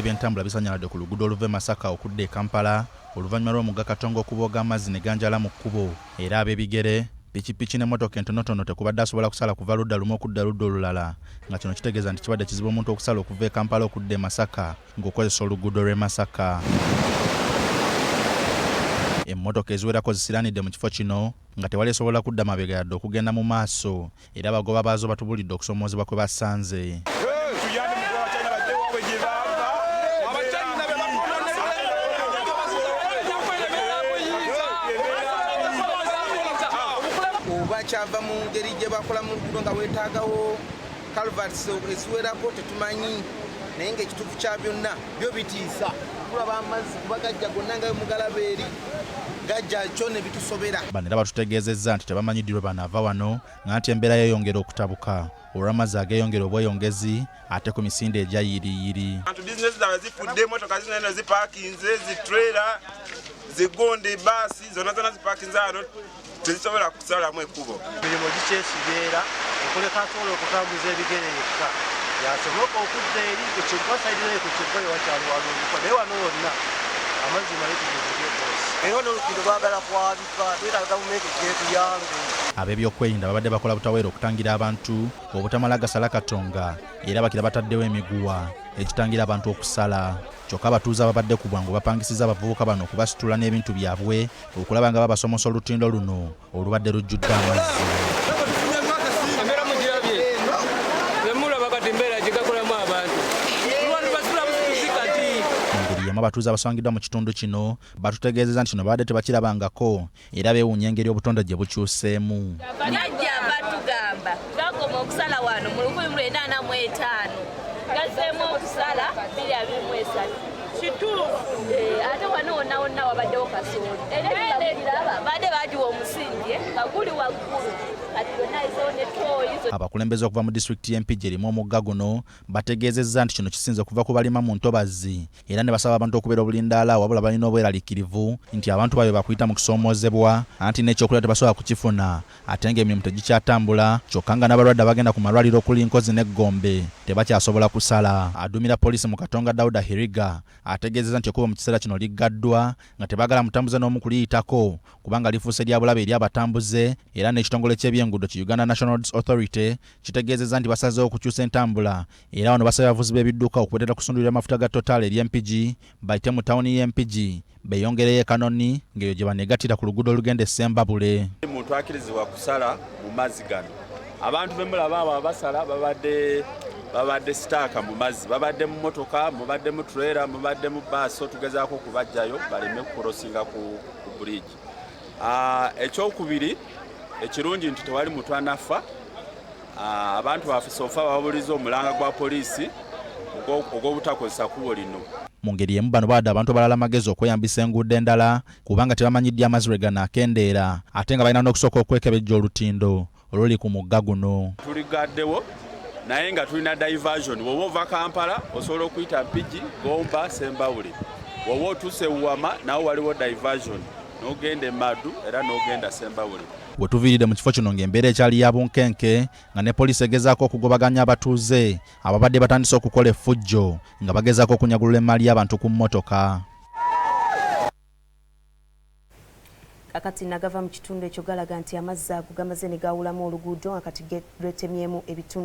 by'entambula bisanyaladde ku luguudo oluva Masaka okudda e Kampala oluvannyuma lw'omugga Katonga okuboga amazzi ne ganjala mu kkubo era ab'ebigere pikipiki n'emmotoka entonotono tekubadde asobola kusala kuva ludda lumu okudda ludda olulala nga kino kitegeeza nti kibadde kizibu omuntu okusala okuva e Kampala okudda e Masaka ng'okozesa oluguudo lw'e Masaka. Emmotoka eziwerako zisiraanidde mu kifo kino nga tewali esobola kudda mabega yadde okugenda mu maaso era abagoba baazo batubulidde okusoomoozebwa kwe basanze. Kyava mu ngeri gye bakola mu luguudo nga weetaagawo kaluvati eziwerako tetumanyi naye ng'ekituufu kya byonna byo bitiisa tulaba amazzi kuba gajja gonna nga mugalaba eri gajja kyo ne bitusobera. Bano era batutegeezezza nti tebamanyiddwa banaava wano nga nti embeera yeeyongera okutabuka olw'amazzi ageeyongera obweyongezi ate ku misinde egyayiriyiri. Bizinesi zaabwe zifudde, emmotoka zino zipaakinze, zitrera, zigonde, baasi zonna zipaakinze wano tezisobola kusalamu ekkubo. Emirimu gikyesibeera okuleka asobola okutambuza ebigere yekka yasoboka okudda eri ku kigo sayidire ku kigo ewakyali walunguka naye wano wonna amazzi mayitirivu bose era n'olutindo lwagala kwabika twetaaga gavumenti gyetuyambe. Ab'ebyokwerinda babadde bakola butaweera okutangira abantu obutamala gasala Katonga era bakira bataddewo emiguwa egitangira abantu okusala. Kyokka abatuuze ababadde ku bwangu bapangisiza abavubuka bano okubasitula n'ebintu byabwe okulaba nga babasomosa olutindo luno olubadde lujjudde amazzi. Engeri y'emu abatuuze abasangiddwa mu kitundu kino batutegeezeza nti kino babadde tebakirabangako era beewuunya engeri obutonde gye bukyuseemu. Jjajja batugamba twakoma okusala wano mu 1985 gazeemu okusala 2023 kituufu ate wano wonna wonna wabaddewo kasooli era ebiraba badde bagiwa omusingi nga guli waggulu kati yonna izewo ne tooyi. Abakulembeze okuva mu disitulikiti y'Empigi erimu omugga guno bategeezezza nti kino kisinze kuva ku balima mu ntobazi era ne basaba abantu okubeera obulindaala wabula balina obweraliikirivu nti abantu baabwe bakuyita mu kusoomoozebwa anti n'ekyokulya tebasobola kukifuna ate ng'emirimu tegikyatambula kyokka nga n'abalwadde abagenda ku malwaliro okuli Nkozi n'Eggombe tebakyasobola kusala. Aduumira poliisi mu Katonga Dawuda Hiriga ategeezezza nti ekkubo mu kiseera kino Lugaddwa nga tebaagala mutambuze n'omu kuliyitako kubanga lifuuse lya bulabe eri abatambuze era n'ekitongole ky'ebyenguudo ki Uganda National Roads Authority kitegeezezza nti basazeewo okukyusa entambula era wano basaba abavuzi b'ebidduka okubeerera kusundulira amafuta ga Total eri Empigi bayite mu tawuni y'Empigi beeyongereyo ekanoni ng'eyo gye banegatira ku luguudo olugenda e Ssembabule. Omuntu akkirizibwa kusala mu mazzi gano abantu bemulaba abo abasala babadde sitaaka mu mazzi babadde mu motoka mubadde mu trailer mubadde mu baasi tugezaako okubajjayo baleme kukorosinga ku bridge. Ekyokubiri ekirungi nti tewali muntu anafa abantu baffe sofa babuliza omulanga gwa poliisi ogw'obutakozesa kkubo lino. Mu ngeri emu bano bawadde abantu balala amagezi okweyambisa enguudo endala kubanga tebamanyiddye amazzi lwe ganaakendeera ate nga balina n'okusooka okwekebejja olutindo oluli ku mugga guno. Tuligaddewo naye nga tulina diversion woba ova Kampala osobola okuyita Mpigi, Gomba, Ssembabule woba otuuse Wama nawe waliwo diversion n'ogenda Madu era n'ogenda Ssembabule. We tuviiridde mu kifo kino ng'embeera ekyali ya bunkenke nga ne poliisi egezaako okugobaganya abatuuze ababadde batandise okukola effujjo nga bagezaako okunyagulula emmaali y'abantu ku mmotoka. Kakati nagava mu kitundu ekyo galaga nti amazzi ago gamaze ne gawulamu oluguudo nga kati lwetemyemu ebitundu